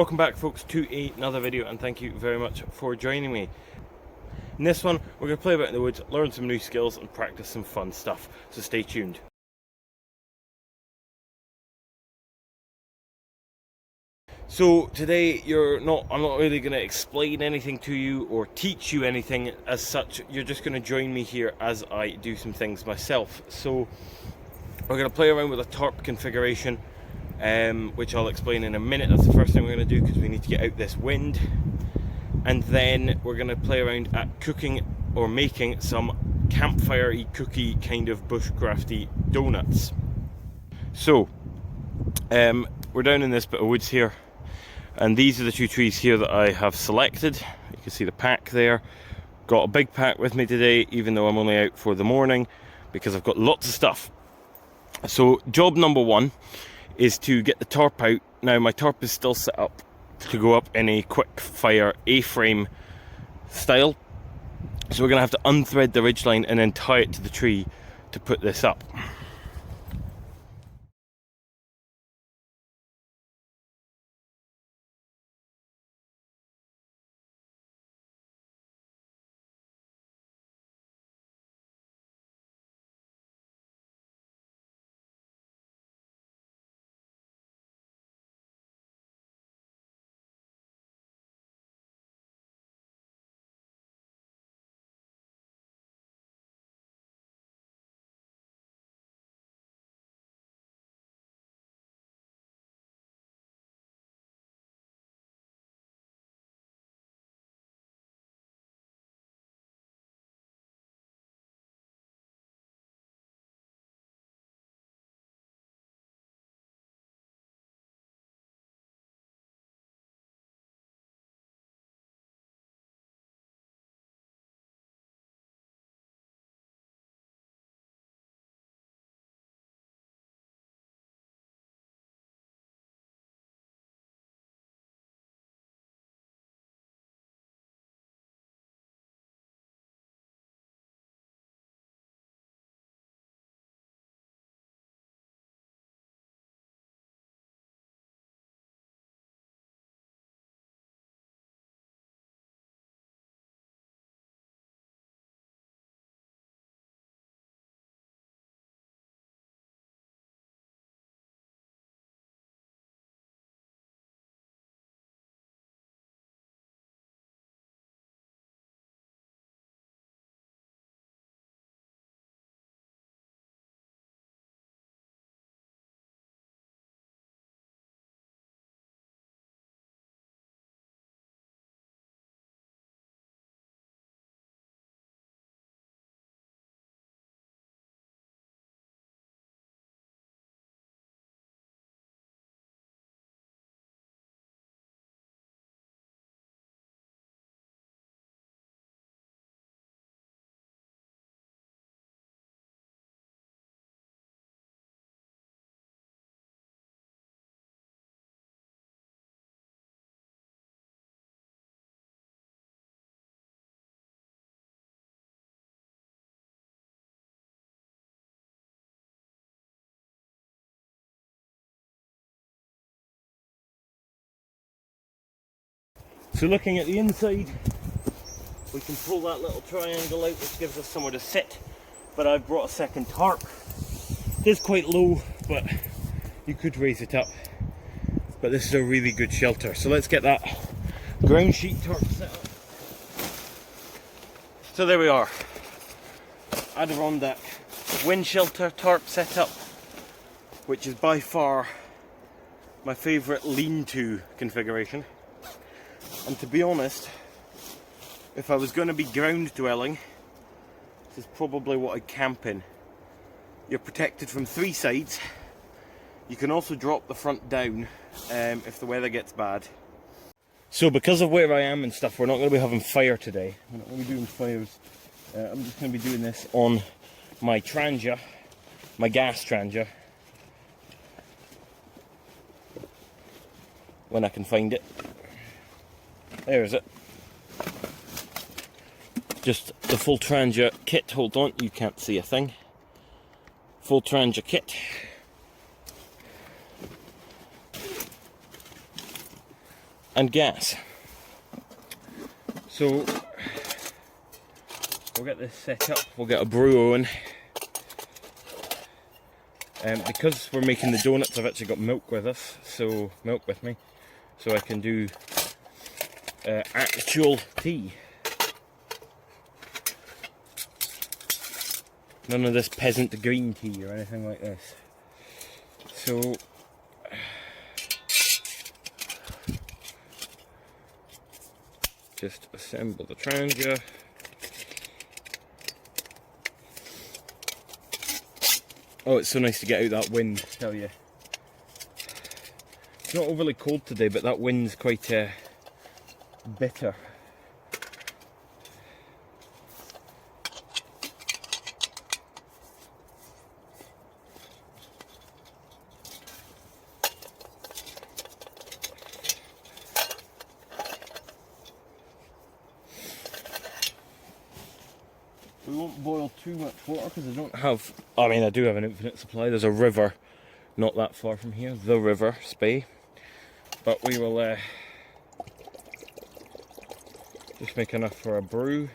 Welcome back folks to another video, and thank you very much for joining me. In this one we're going to play about in the woods, learn some new skills and practice some fun stuff, so stay tuned. So today I'm not really going to explain anything to you or teach you anything as such. You're just going to join me here as I do some things myself. So we're going to play around with a TARP configuration, which I'll explain in a minute. That's the first thing we're going to do because we need to get out this wind. And then we're going to play around at cooking or making some campfire-y, cookie kind of bushcrafty donuts. So we're down in this bit of woods here, and these are the two trees here that I have selected. You can see the pack there. Got a big pack with me today, even though I'm only out for the morning, because I've got lots of stuff. So job number one is to get the tarp out. Now my tarp is still set up to go up in a quick fire A-frame style, so we're going to have to unthread the ridgeline and then tie it to the tree to put this up. So looking at the inside, we can pull that little triangle out, which gives us somewhere to sit, but I've brought a second tarp. It is quite low, but you could raise it up, but this is a really good shelter. So let's get that ground sheet tarp set up. So there we are, Adirondak Wind shelter tarp set up, which is by far my favourite lean-to configuration. And to be honest, if I was going to be ground dwelling, this is probably what I'd camp in. You're protected from three sides. You can also drop the front down if the weather gets bad. So because of where I am and stuff, we're not going to be having fire today. We're not going to be doing fires. I'm just going to be doing this on my Trangia, my gas Trangia, when I can find it. There's it. Just the full Trangia kit. Hold on, you can't see a thing. Full Trangia kit. and gas. So we'll get this set up, we'll get a brew on. Because we're making the donuts, I've actually got milk with us, so milk with me, so I can do actual tea. None of this peasant green tea or anything like this. So just assemble the Trangia. Oh, it's so nice to get out that wind, I tell you. It's not overly cold today, but that wind's quite bitter. We won't boil too much water because I don't have, I mean I do have an infinite supply. There's a river not that far from here, the river, Spey. But we will just make enough for a brew.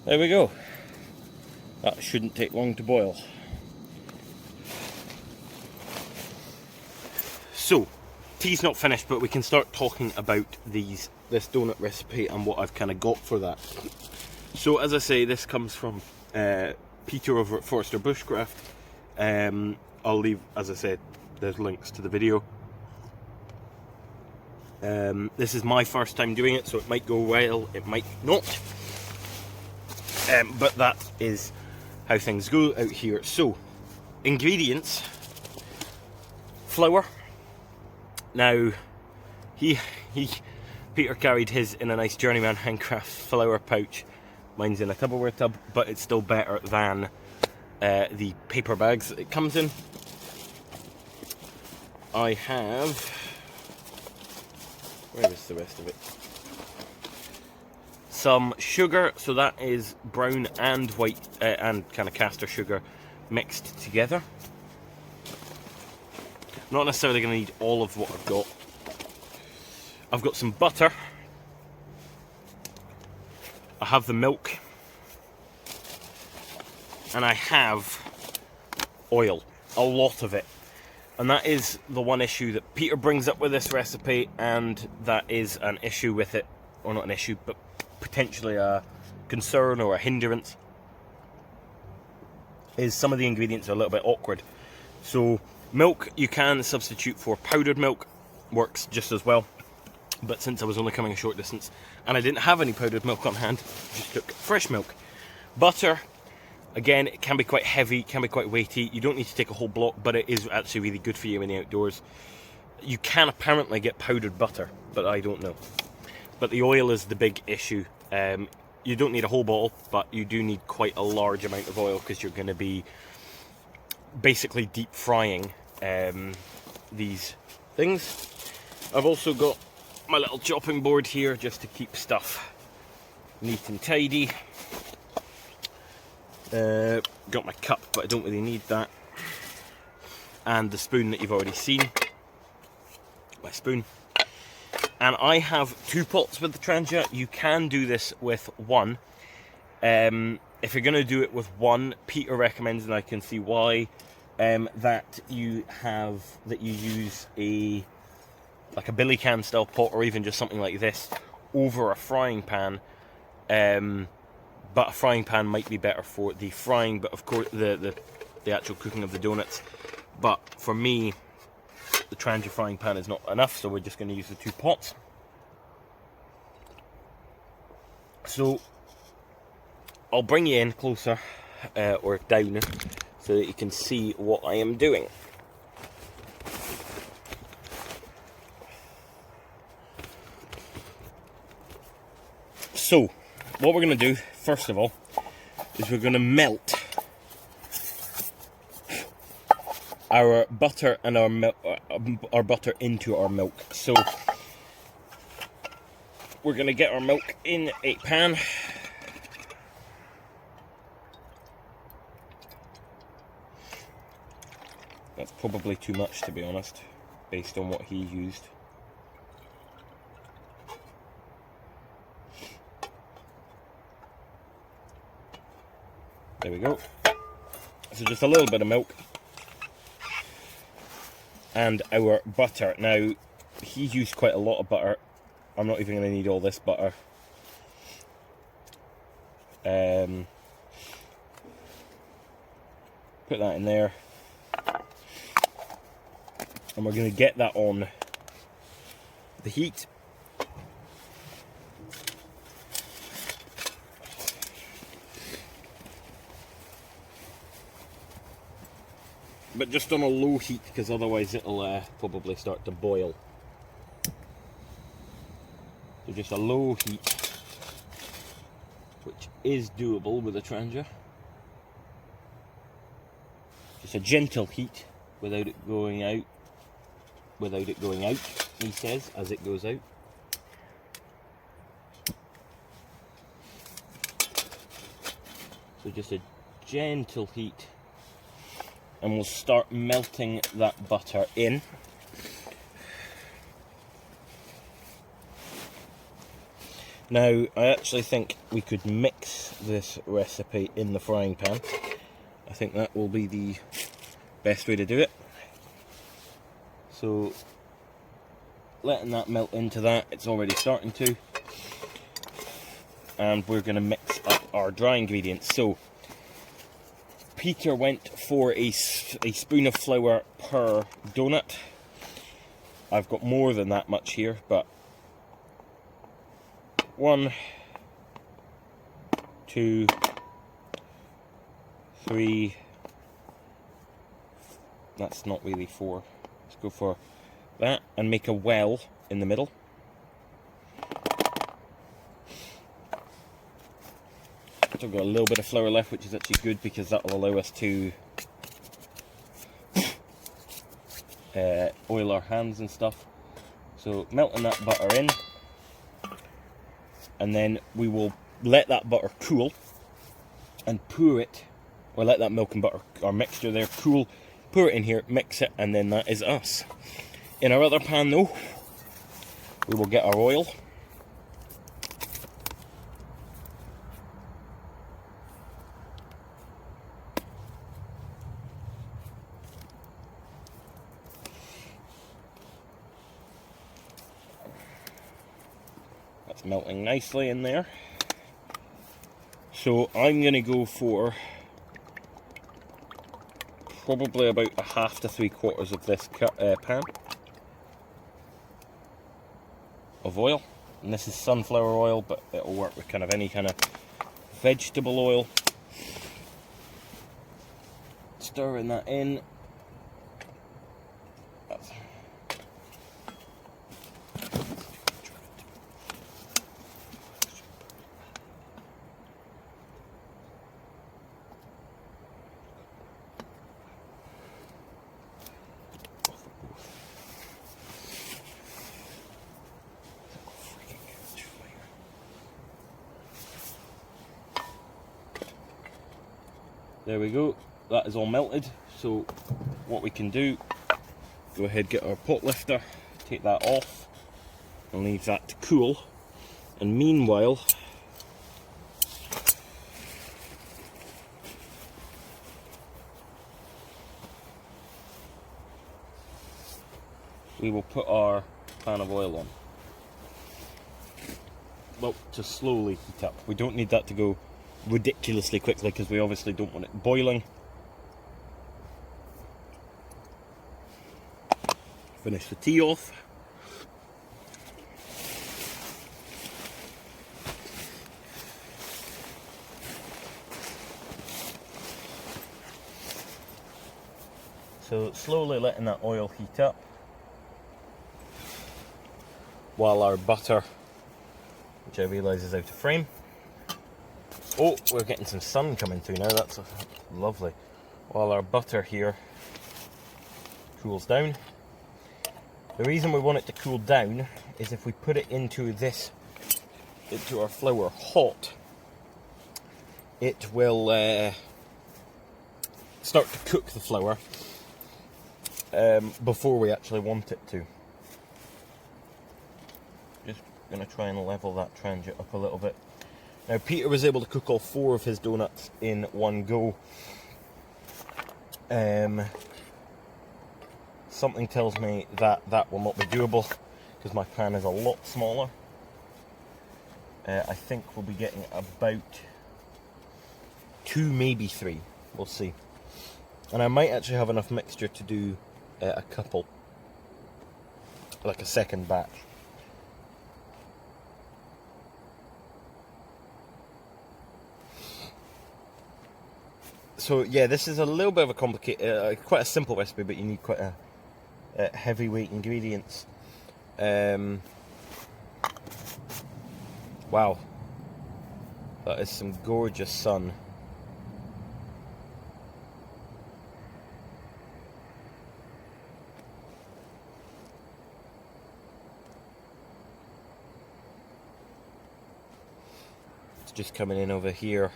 There we go. That shouldn't take long to boil. So, tea's not finished, but we can start talking about this donut recipe and what I've kind of got for that. So, as I say, this comes from Peter over at Forester Bushcraft. I'll leave, as I said, there's links to the video. This is my first time doing it, so it might go well, it might not. But that is how things go out here. So, ingredients: flour. Now, Peter carried his in a nice Journeyman Handcraft flour pouch. Mine's in a Tupperware tub, but it's still better than the paper bags that it comes in. I have, where is the rest of it? Some sugar, so that is brown and white and kind of caster sugar mixed together. Not necessarily going to need all of what I've got. I've got some butter. I have the milk. And I have oil, a lot of it. And that is the one issue that Peter brings up with this recipe, and that is an issue with it, or not an issue, but potentially a concern or a hindrance, is some of the ingredients are a little bit awkward. So milk you can substitute for powdered milk, works just as well, but since I was only coming a short distance and I didn't have any powdered milk on hand, just took fresh milk. Butter, again, it can be quite heavy, can be quite weighty. You don't need to take a whole block, but it is actually really good for you in the outdoors. You can apparently get powdered butter, but I don't know. But the oil is the big issue. You don't need a whole bottle, but you do need quite a large amount of oil because you're going to be basically deep frying these things. I've also got my little chopping board here just to keep stuff neat and tidy. Got my cup, but I don't really need that. And the spoon that you've already seen. My spoon. And I have 2 pots with the Trangia. You can do this with one. If you're going to do it with one, Peter recommends, and I can see why, that you use like a billy can style pot, or even just something like this over a frying pan. But a frying pan might be better for the frying, but of course the actual cooking of the donuts. But for me, the Trangia frying pan is not enough, so we're just going to use the 2 pots. So I'll bring you in closer, or down, so that you can see what I am doing. So what we're going to do, first of all, is we're going to melt our butter and our butter into our milk. So we're going to get our milk in a pan. That's probably too much, to be honest, based on what he used. There we go. So just a little bit of milk and our butter. Now, he used quite a lot of butter. I'm not even going to need all this butter. Put that in there. And we're going to get that on the heat. But just on a low heat, because otherwise it'll probably start to boil. So just a low heat, which is doable with a Trangia. Just a gentle heat without it going out. Without it going out, he says, as it goes out. So just a gentle heat. And we'll start melting that butter in. Now, I actually think we could mix this recipe in the frying pan. I think that will be the best way to do it. So, letting that melt into that, it's already starting to. And we're going to mix up our dry ingredients. So, Peter went for a spoon of flour per donut. I've got more than that much here, but 1, 2, 3, that's not really 4. Let's go for that and make a well in the middle. Still got a little bit of flour left, which is actually good because that will allow us to oil our hands and stuff. So melting that butter in, and then we will let that butter cool and pour it, or let that milk and butter, our mixture there, cool, pour it in here, mix it, and then that is us. In our other pan though, we will get our oil. That's melting nicely in there. So I'm going to go for probably about 1/2 to 3/4 of this pan of oil. And this is sunflower oil, but it'll work with kind of any kind of vegetable oil. Stirring that in. There we go, that is all melted. So what we can do, go ahead, get our pot lifter, take that off and leave that to cool. And meanwhile, we will put our pan of oil on. Well, to slowly heat up. We don't need that to go ridiculously quickly because we obviously don't want it boiling. Finish the tea off. So slowly letting that oil heat up while our butter, which I realise is out of frame, Oh, we're getting some sun coming through now, that's lovely. While our butter here cools down. The reason we want it to cool down is if we put it into our flour hot, it will start to cook the flour before we actually want it to. Just going to try and level that Trangia up a little bit. Now Peter was able to cook all 4 of his donuts in one go. Something tells me that that will not be doable because my pan is a lot smaller. I think we'll be getting about 2, maybe 3. We'll see. And I might actually have enough mixture to do a couple, like a second batch. So yeah, this is a little bit of a complicated, quite a simple recipe, but you need quite a heavyweight ingredients. Wow, that is some gorgeous sun. It's just coming in over here.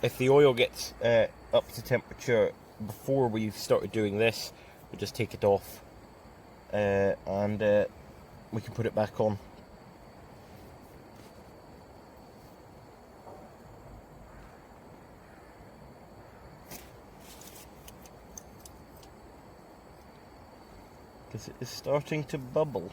If the oil gets up to temperature before we've started doing this, we'll just take it off and we can put it back on. Because it is starting to bubble.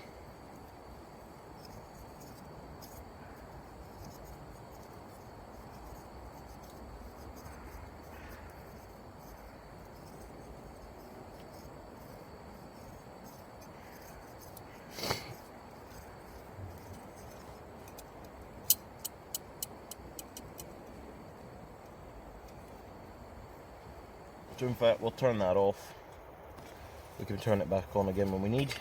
So in fact, we'll turn that off. We can turn it back on again when we need.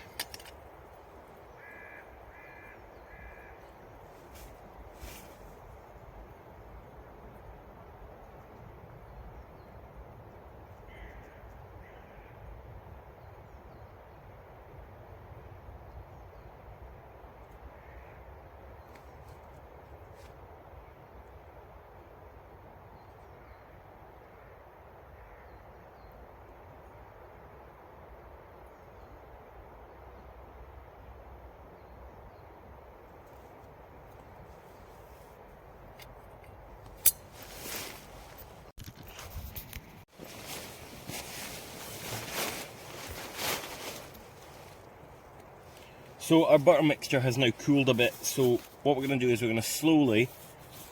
So our butter mixture has now cooled a bit, so what we're going to do is we're going to slowly,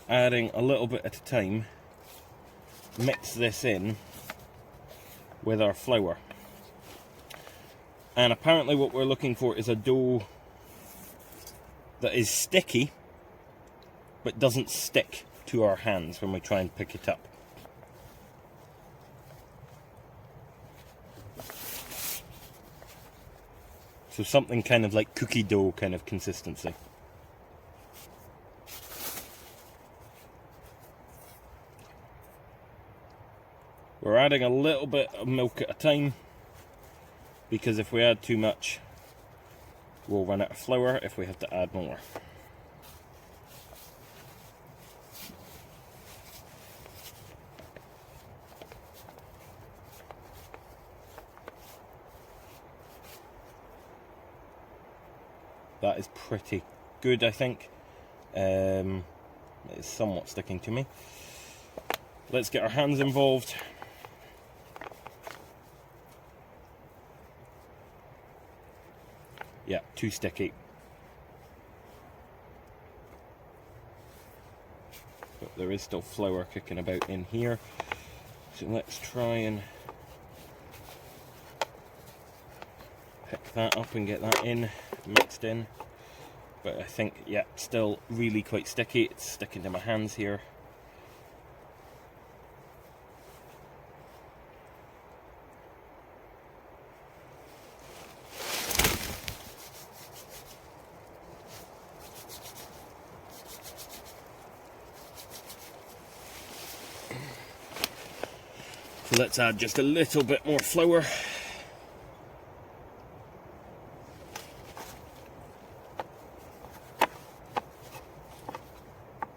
adding a little bit at a time, mix this in with our flour. And apparently what we're looking for is a dough that is sticky but doesn't stick to our hands when we try and pick it up. So something kind of like cookie dough kind of consistency. We're adding a little bit of milk at a time, because if we add too much, we'll run out of flour if we have to add more. That is pretty good, I think. It's somewhat sticking to me. Let's get our hands involved. Yeah, too sticky. But there is still flour kicking about in here. So let's try and pick that up and get that in, mixed in. But I think, yeah, still really quite sticky. It's sticking to my hands here. So let's add just a little bit more flour.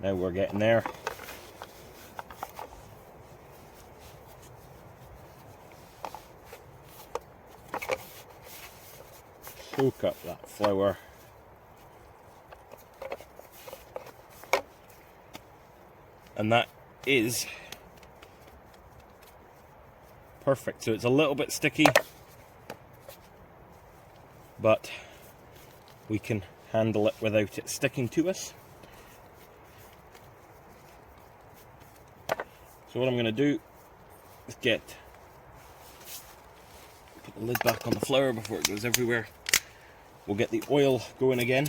Now we're getting there. Soak up that flour. And that is perfect. So it's a little bit sticky, but we can handle it without it sticking to us. So what I'm going to do is put the lid back on the flour before it goes everywhere. We'll get the oil going again.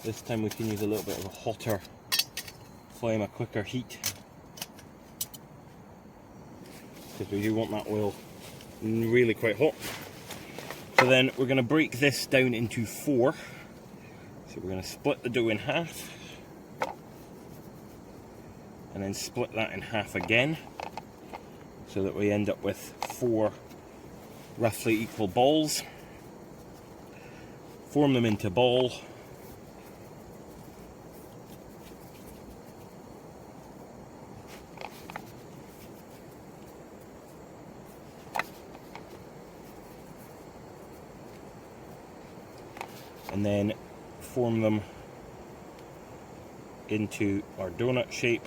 This time we can use a little bit of a hotter flame, a quicker heat, because we do want that oil really quite hot. So then we're going to break this down into 4. So we're going to split the dough in half, and then split that in half again, so that we end up with 4 roughly equal balls. Form them into ball. And then form them into our donut shape.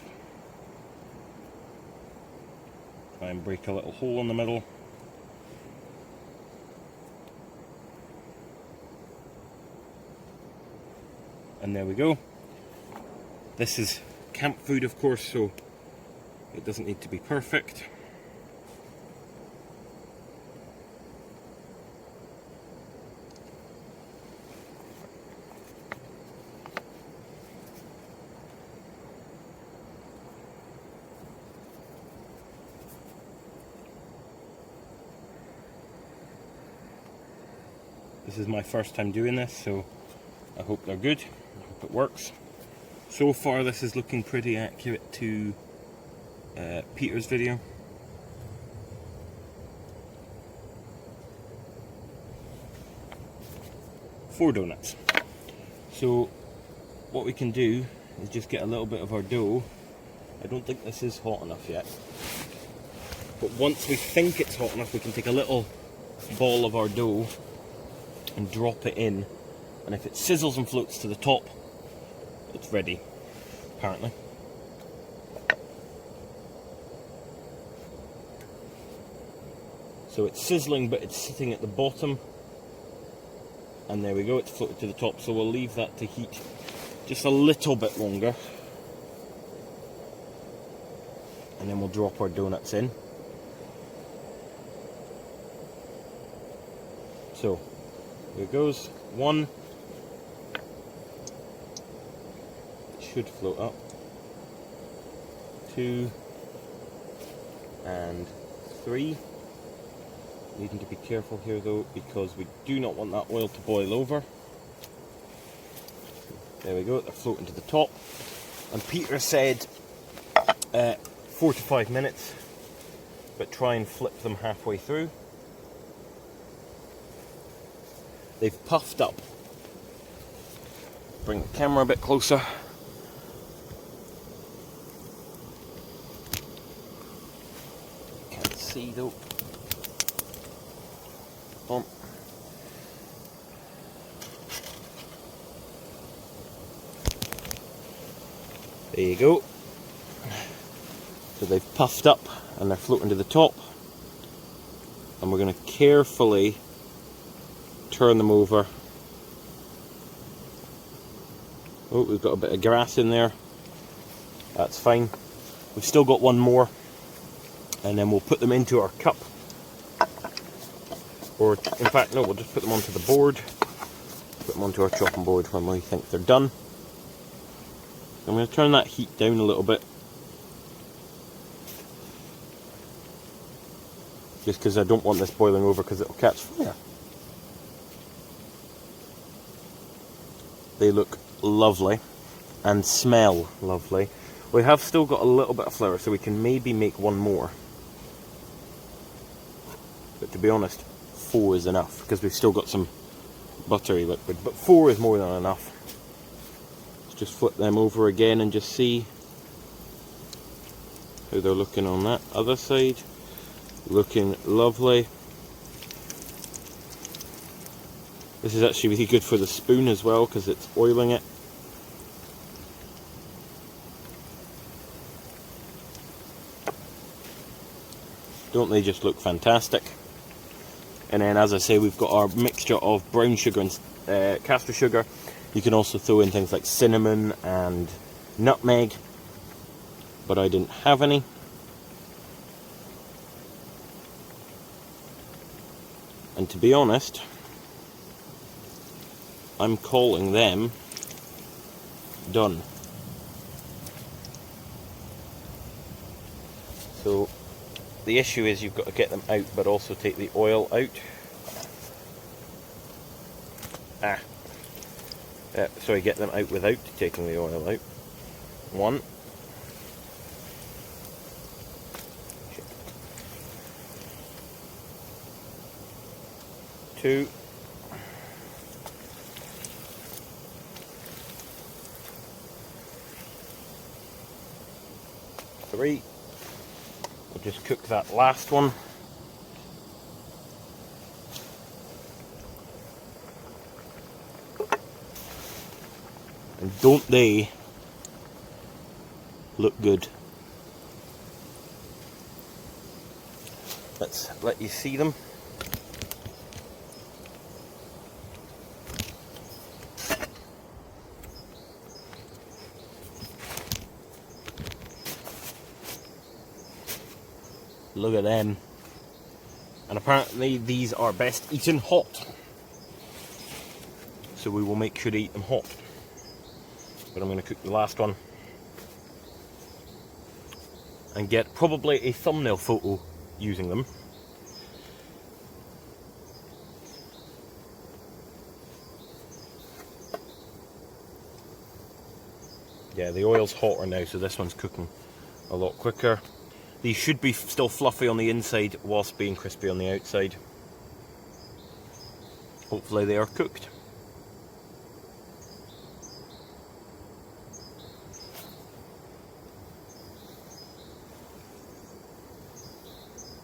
Try and break a little hole in the middle. And there we go. This is camp food, of course, so it doesn't need to be perfect. This is my first time doing this, so I hope they're good. I hope it works. So far this is looking pretty accurate to Peter's video. Four donuts. So what we can do is just get a little bit of our dough. I don't think this is hot enough yet, but once we think it's hot enough, we can take a little ball of our dough and drop it in, and if it sizzles and floats to the top, it's ready, apparently. So it's sizzling, but it's sitting at the bottom, and there we go, it's floated to the top. So we'll leave that to heat just a little bit longer, and then we'll drop our donuts in. So here goes. 1. It should float up. 2 and 3. Needing to be careful here though, because we do not want that oil to boil over. There we go, they're floating to the top. And Peter said 4 to 5 minutes, but try and flip them halfway through. They've puffed up. Bring the camera a bit closer. Can't see though. Boom. There you go. So they've puffed up and they're floating to the top. And we're going to carefully turn them over. Oh, we've got a bit of grass in there. That's fine. We've still got one more, and then we'll put them into our cup. Or, in fact, no, we'll just put them onto the board. Put them onto our chopping board when we think they're done. I'm going to turn that heat down a little bit. Just because I don't want this boiling over because it'll catch fire. They look lovely and smell lovely. We have still got a little bit of flour, so we can maybe make one more. But to be honest, 4 is enough because we've still got some buttery liquid. But 4 is more than enough. Let's just flip them over again and just see how they're looking on that other side. Looking lovely. This is actually really good for the spoon as well because it's oiling it. Don't they just look fantastic? And then, as I say, we've got our mixture of brown sugar and caster sugar. You can also throw in things like cinnamon and nutmeg, but I didn't have any. And to be honest, I'm calling them done. So the issue is you've got to get them out, but also take the oil out. Sorry, get them out without taking the oil out. 1. 2. 3. We'll just cook that last one. And don't they look good? Let's let you see them. Look at them. And apparently these are best eaten hot. So we will make sure to eat them hot. But I'm going to cook the last one. And get probably a thumbnail photo using them. Yeah, the oil's hotter now, so this one's cooking a lot quicker. These should be still fluffy on the inside whilst being crispy on the outside. Hopefully they are cooked.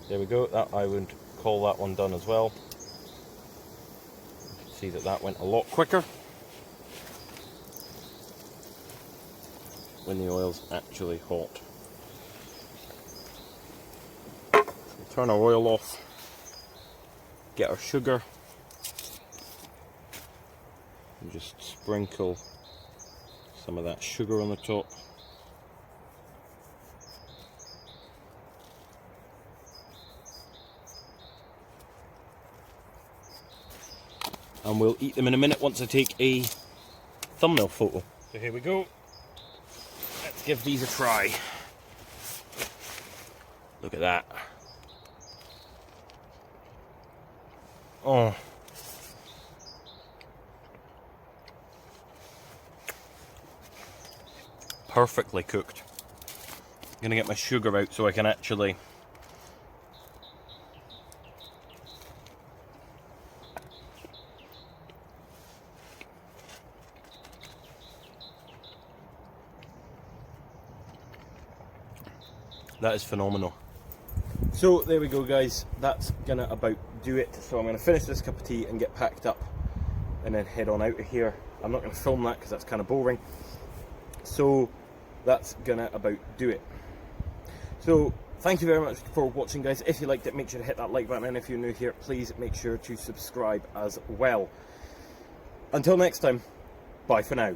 There we go, that I would call that one done as well. You can see that that went a lot quicker when the oil's actually hot. Turn our oil off, get our sugar, and just sprinkle some of that sugar on the top. And we'll eat them in a minute once I take a thumbnail photo. So here we go. Let's give these a try. Look at that. Oh. Perfectly cooked. I'm gonna get my sugar out so I can actually that is phenomenal. So there we go guys, that's gonna about do it. So I'm gonna finish this cup of tea and get packed up and then head on out of here. I'm not gonna film that because that's kind of boring. So that's gonna about do it. So thank you very much for watching, guys. If you liked it, make sure to hit that like button, and if you're new here, please make sure to subscribe as well. Until next time, bye for now.